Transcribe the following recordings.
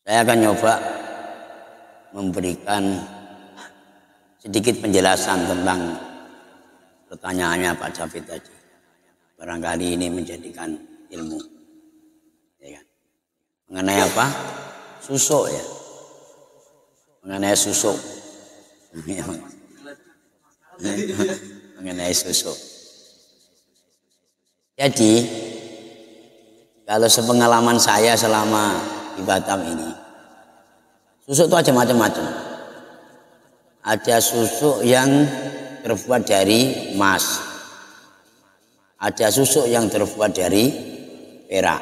Saya akan nyoba memberikan sedikit penjelasan tentang pertanyaannya Pak Jafid tadi. Barangkali ini menjadikan ilmu. Ya kan? Mengenai apa? Susuk ya. Mengenai susuk. Mengenai susuk. Jadi, kalau sepengalaman saya selama di Batam ini, susuk itu ada macam-macam. Ada susuk yang terbuat dari emas, ada susuk yang terbuat dari perak.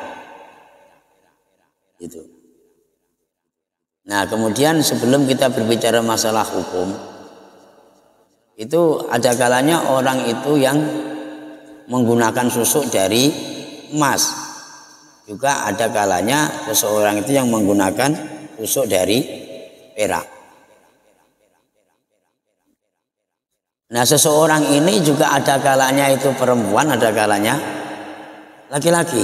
Gitu. Nah, kemudian sebelum kita berbicara masalah hukum, itu ada kalanya orang itu yang menggunakan susuk dari emas. Juga ada kalanya seseorang itu yang menggunakan susuk dari perak. Nah, seseorang ini juga ada kalanya itu perempuan, ada kalanya laki-laki.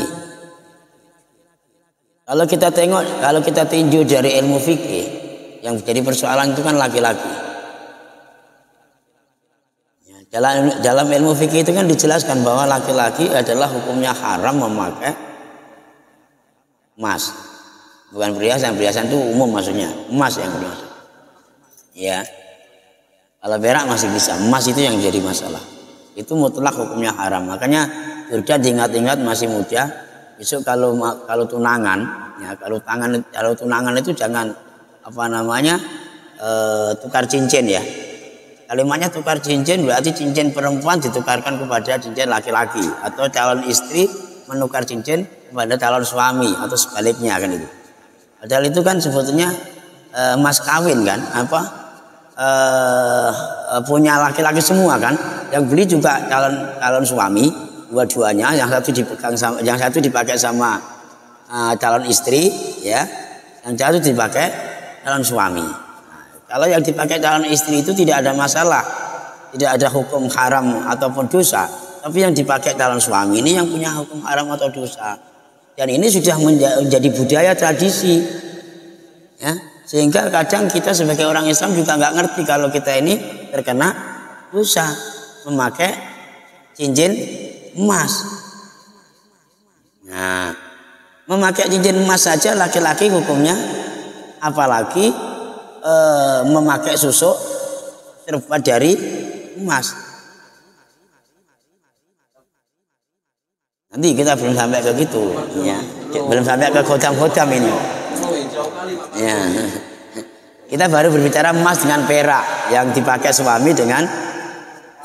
Kalau kita tengok, kalau kita tinjau dari ilmu fikih, yang jadi persoalan itu kan laki-laki. Dalam ilmu fikih itu kan dijelaskan bahwa laki-laki adalah hukumnya haram memakai emas, bukan perhiasan. Perhiasan itu umum maksudnya, emas yang dimaksud. Ya, kalau perak masih bisa, emas itu yang jadi masalah. Itu mutlak hukumnya haram. Makanya surga diingat-ingat masih muda. Besok kalau tunangan, ya kalau tunangan itu jangan tukar cincin ya. Kalimatnya tukar cincin berarti cincin perempuan ditukarkan kepada cincin laki-laki, atau calon istri menukar cincin kepada calon suami, atau sebaliknya kan itu. Padahal itu kan sebetulnya mas kawin kan, punya laki-laki semua kan. Yang beli juga calon suami, dua-duanya. Yang satu dipegang sama, yang satu dipakai sama calon istri, ya. Yang satu dipakai calon suami. Nah, kalau yang dipakai calon istri itu tidak ada masalah, tidak ada hukum haram ataupun dosa. Tapi yang dipakai calon suami ini yang punya hukum haram atau dosa. Dan ini sudah menjadi budaya tradisi, ya. Sehingga kadang kita sebagai orang Islam juga nggak ngerti kalau kita ini terkena dosa memakai cincin emas. Nah, memakai cincin emas saja laki-laki hukumnya, apalagi memakai susuk terbuat dari emas. Nanti kita belum sampai ke gitu, ya. Belum sampai ke kodam-kodam ini. Ya. Kita baru berbicara emas dengan perak yang dipakai suami dengan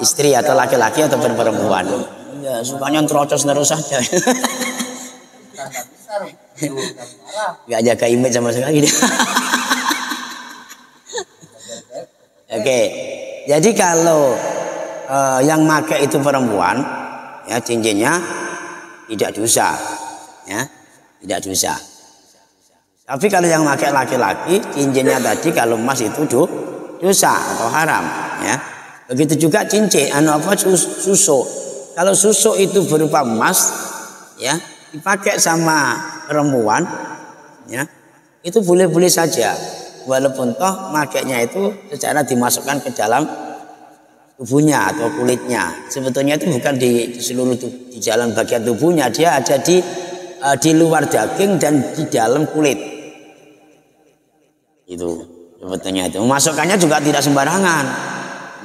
istri atau laki-laki atau perempuan. Ya, sukanya terocos terus saja. Gak jaga image sama sekali. Oke. Jadi kalau yang pakai itu perempuan, ya, cincinnya tidak dosa, ya, tidak dosa. Tapi kalau yang pakai laki-laki, cincinnya tadi kalau emas itu dosa atau haram, ya. Begitu juga cincin, susuk. Kalau susuk itu berupa emas, ya, dipakai sama perempuan, ya, itu boleh-boleh saja. Walaupun toh makainya itu secara dimasukkan ke dalam tubuhnya atau kulitnya. Sebetulnya itu bukan di seluruh di dalam bagian tubuhnya, dia ada di luar daging dan di dalam kulit. Itu sebetulnya itu. Memasukkannya juga tidak sembarangan.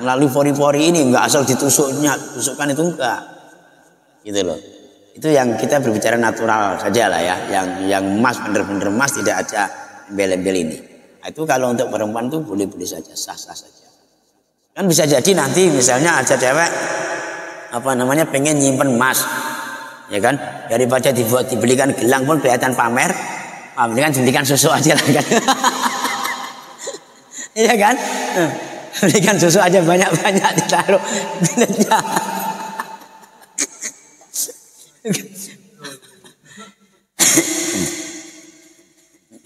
Melalui pori-pori ini, enggak asal tusukkan itu enggak. Gitu loh. Itu yang kita berbicara natural saja lah ya. Yang emas, bener-bener emas, tidak ada embel-embel ini. Nah, itu kalau untuk perempuan itu boleh-boleh saja, sah-sah saja. Kan bisa jadi nanti misalnya ada cewek pengen nyimpen emas, ya kan, daripada dibelikan gelang pun kelihatan pamer, mendingan dibelikan susu aja lah kan. Iya kan, belikan susu aja banyak-banyak ditaruh.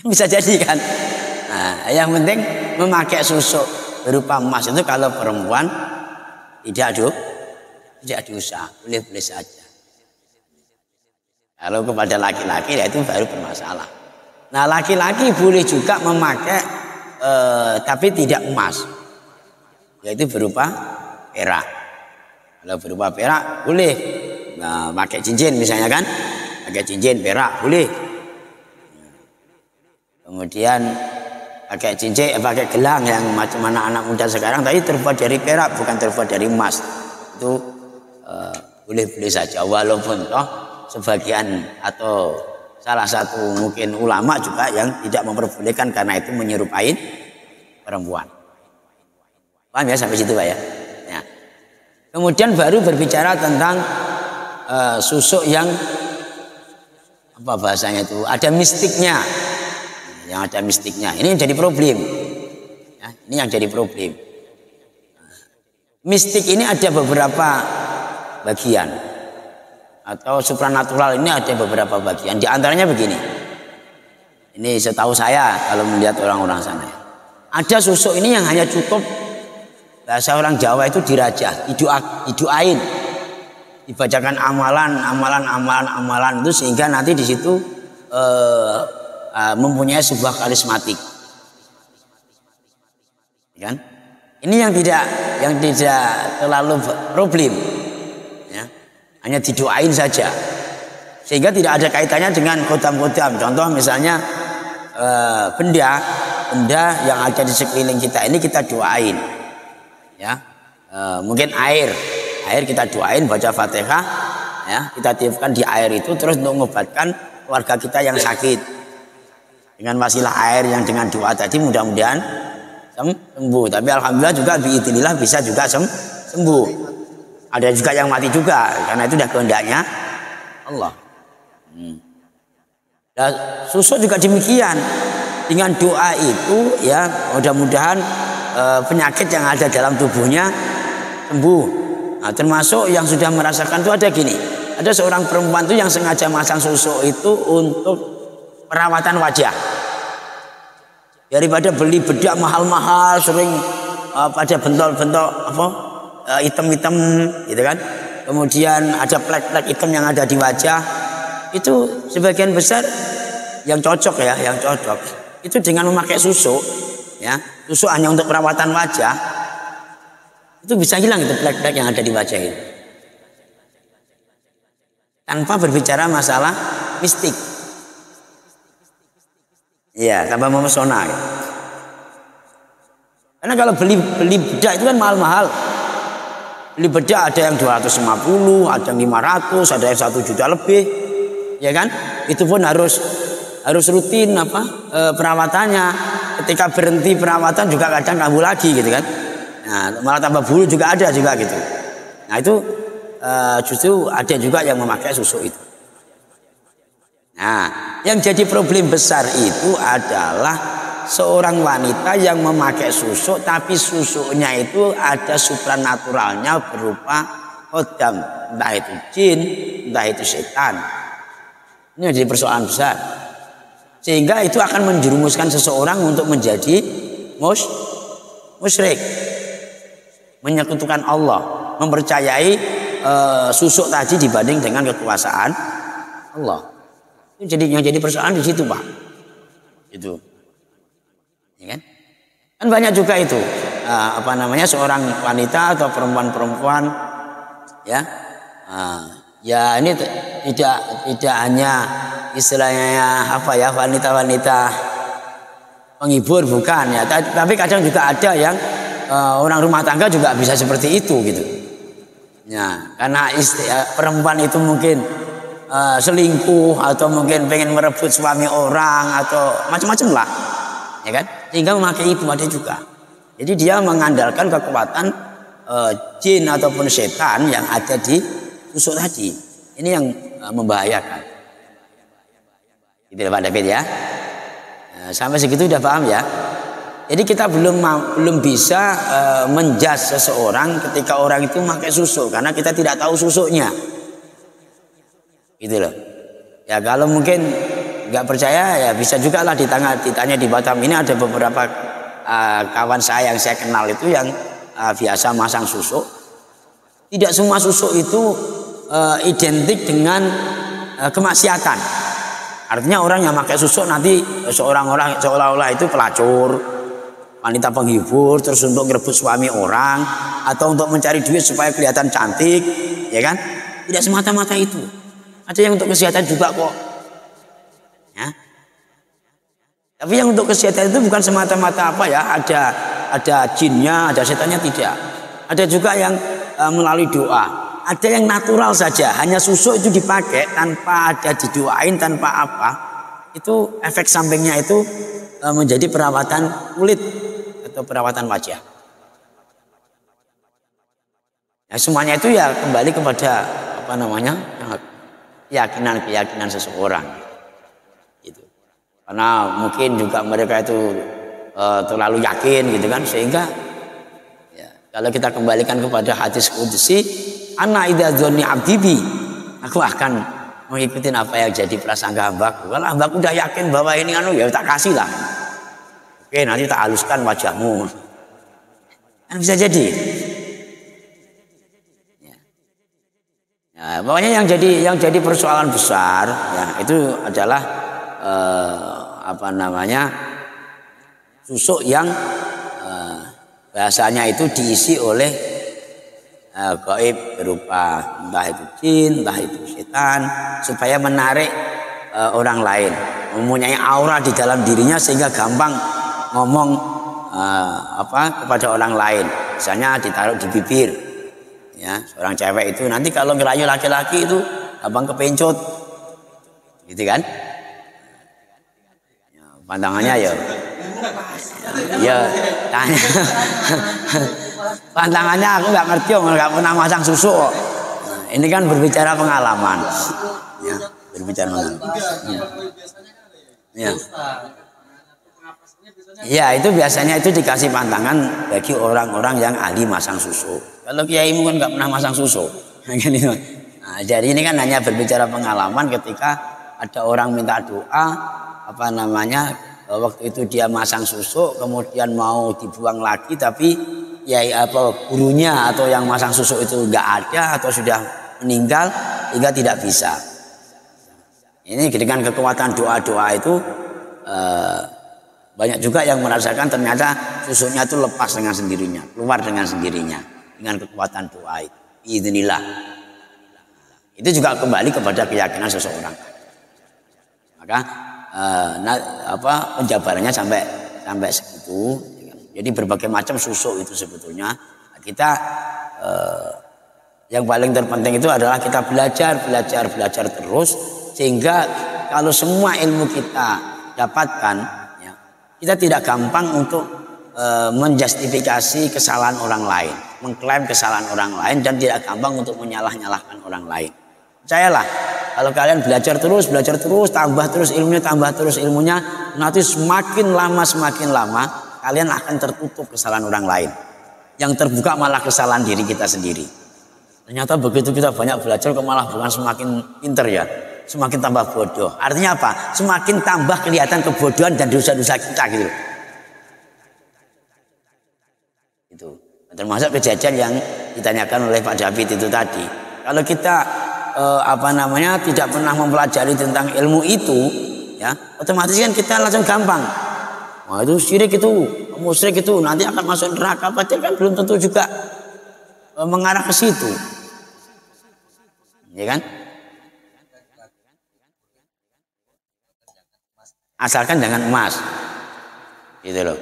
Bisa jadi kan. Nah, yang penting memakai susu berupa emas itu kalau perempuan tidak dosa, boleh-boleh saja. Kalau kepada laki-laki ya itu baru bermasalah. Nah, laki-laki boleh juga memakai tapi tidak emas, yaitu berupa perak. Kalau berupa perak boleh, nah, pakai cincin misalnya kan, pakai cincin perak boleh. Kemudian pakai cincin, pakai gelang yang macam anak-anak muda sekarang, tapi terbuat dari perak, bukan terbuat dari emas. Itu boleh-boleh saja, walaupun toh sebagian atau salah satu mungkin ulama juga yang tidak memperbolehkan karena itu menyerupai perempuan. Paham ya sampai situ Pak ya? Ya. Kemudian baru berbicara tentang susuk yang apa bahasanya itu, ada mistiknya. Yang ada mistiknya. Ini yang jadi problem. Ya, ini yang jadi problem. Mistik ini ada beberapa bagian. Atau supranatural ini ada beberapa bagian. Di antaranya begini. Ini setahu saya kalau melihat orang-orang sana. Ada susuk ini yang hanya cukup, bahasa orang Jawa itu dirajah, didoain. Dibacakan amalan itu sehingga nanti di situ mempunyai sebuah karismatik. Kan? Ini yang tidak terlalu problem. Ya. Hanya didoain saja, sehingga tidak ada kaitannya dengan kodam-kodam. Contoh misalnya benda yang ada di sekeliling kita ini kita doain, ya, mungkin air kita doain, baca Fatihah, ya, kita tiupkan di air itu terus untuk mengobatkan keluarga kita yang sakit dengan wasilah air yang dengan doa tadi mudah-mudahan sembuh. Tapi alhamdulillah juga biidznillah bisa juga sembuh. Ada juga yang mati juga karena itu sudah kehendaknya Allah. Nah, susuk juga demikian. Dengan doa itu ya mudah-mudahan penyakit yang ada dalam tubuhnya sembuh. Nah, termasuk yang sudah merasakan itu ada gini. Ada seorang perempuan itu yang sengaja masang susuk itu untuk perawatan wajah. Daripada beli bedak mahal-mahal sering pada bentol-bentol apa hitam-hitam gitu kan. Kemudian ada plek-plek hitam yang ada di wajah. Itu sebagian besar yang cocok ya, yang cocok. Itu dengan memakai susuk ya. Susuk hanya untuk perawatan wajah. Itu bisa hilang itu plek-plek yang ada di wajah itu. Tanpa berbicara masalah mistik. Iya, tanpa memesona. Ya. Karena kalau beli bedak itu kan mahal-mahal. Beli bedak ada yang 250, ada yang 500, ada yang 1 juta lebih. Ya kan? Itu pun harus rutin perawatannya. Ketika berhenti perawatan juga kadang kambuh lagi gitu kan. Nah, malah tambah bulu juga ada juga gitu. Nah, itu justru ada juga yang memakai susuk itu. Nah, yang jadi problem besar itu adalah seorang wanita yang memakai susuk, tapi susuknya itu ada supranaturalnya berupa kodam, entah itu jin, entah itu setan. Ini jadi persoalan besar, sehingga itu akan menjerumuskan seseorang untuk menjadi musyrik, menyekutukan Allah, mempercayai susuk tadi dibanding dengan kekuasaan Allah. Itu jadi persoalan di situ Pak. Itu. Ya kan? Kan banyak juga itu seorang wanita atau perempuan-perempuan ya. Ya ini tidak hanya istilahnya wanita-wanita penghibur bukan ya, tapi kadang juga ada yang orang rumah tangga juga bisa seperti itu gitu. Ya, karena perempuan itu mungkin selingkuh atau mungkin pengen merebut suami orang atau macam-macam lah. Ya kan? Sehingga memakai itu ada juga. Jadi dia mengandalkan kekuatan jin ataupun setan yang ada di susuk tadi. Ini yang membahayakan. Gitu Pak David ya. Sampai segitu udah paham ya. Jadi kita belum bisa menjudge seseorang ketika orang itu memakai susuk karena kita tidak tahu susuknya. Gitu loh. Ya kalau mungkin nggak percaya ya bisa juga lah ditanya di Batam ini ada beberapa kawan saya yang saya kenal itu yang biasa masang susuk. Tidak semua susuk itu identik dengan kemaksiatan. Artinya orang yang pakai susuk nanti seolah-olah itu pelacur, wanita penghibur, terus untuk merebut suami orang atau untuk mencari duit supaya kelihatan cantik, ya kan? Tidak semata-mata itu. Ada yang untuk kesehatan juga kok. Ya. Tapi yang untuk kesehatan itu bukan semata-mata apa ya, ada jinnya, ada setannya, tidak. Ada juga yang melalui doa. Ada yang natural saja, hanya susuk itu dipakai tanpa ada didoain, tanpa apa. Itu efek sampingnya itu menjadi perawatan kulit atau perawatan wajah. Nah, semuanya itu ya kembali kepada apa namanya, keyakinan seseorang. Itu. Karena mungkin juga mereka itu terlalu yakin gitu kan, sehingga ya, kalau kita kembalikan kepada hadis qudsi, ana idza dzanni abdi bi, aku akan mengikuti apa yang jadi prasangka hambaku. Kalau hambaku udah yakin bahwa ini ya tak kasih lah. Oke, nanti tak haluskan wajahmu. Kan bisa jadi. Ya, pokoknya yang jadi persoalan besar ya itu adalah apa namanya, susuk yang bahasanya itu diisi oleh gaib berupa entah itu jin, entah itu setan, supaya menarik orang lain, mempunyai aura di dalam dirinya sehingga gampang ngomong kepada orang lain. Misalnya ditaruh di bibir, ya seorang cewek itu nanti kalau ngerayu laki-laki itu gampang kepencut, gitu kan? Ya, pandangannya ya tanya. Pantangannya aku nggak ngerti, nggak pernah masang susu. Nah, ini kan berbicara pengalaman. Ya, berbicara pengalaman. Ya. Ya, itu biasanya itu dikasih pantangan bagi orang-orang yang ahli masang susu. Kalau kiaimu kan nggak pernah masang susu. Nah, jadi ini kan hanya berbicara pengalaman ketika ada orang minta doa, apa namanya, waktu itu dia masang susu, kemudian mau dibuang lagi, tapi ya apa gurunya atau yang masang susu itu nggak ada atau sudah meninggal hingga tidak bisa. Ini dengan kekuatan doa-doa itu banyak juga yang merasakan ternyata susunya itu lepas dengan sendirinya, keluar dengan sendirinya dengan kekuatan doa itu. Idznillah. Itu juga kembali kepada keyakinan seseorang. Maka penjabarannya sampai segitu. Jadi berbagai macam susuk itu sebetulnya kita yang paling terpenting itu adalah kita belajar terus, sehingga kalau semua ilmu kita dapatkan ya, kita tidak gampang untuk menjustifikasi kesalahan orang lain, mengklaim kesalahan orang lain, dan tidak gampang untuk menyalah-nyalahkan orang lain. Percayalah, kalau kalian belajar terus, tambah terus ilmunya, nanti semakin lama kalian akan tertutup kesalahan orang lain. Yang terbuka malah kesalahan diri kita sendiri. Ternyata begitu kita banyak belajar kok malah bukan semakin pinter ya, semakin tambah bodoh. Artinya apa? Semakin tambah kelihatan kebodohan dan dosa-dosa kita gitu. Itu termasuk kejadian yang ditanyakan oleh Pak David itu tadi. Kalau kita tidak pernah mempelajari tentang ilmu itu, ya otomatis kan kita langsung gampang. Wah itu syirik, itu musyrik, itu nanti akan masuk neraka. Padahal kan belum tentu juga mengarah ke situ, ya kan? Asalkan jangan emas, gitu loh.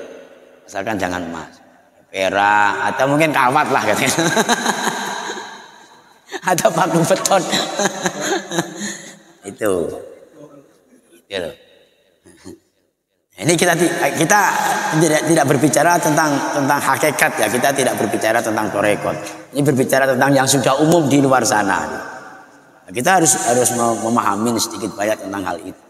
Asalkan jangan emas, perak atau mungkin kawat lah katanya. Atau paku beton. Itu loh. Ini kita tidak berbicara tentang hakikat ya, kita tidak berbicara tentang torekot. Ini berbicara tentang yang sudah umum di luar sana. Kita harus memahami sedikit banyak tentang hal itu.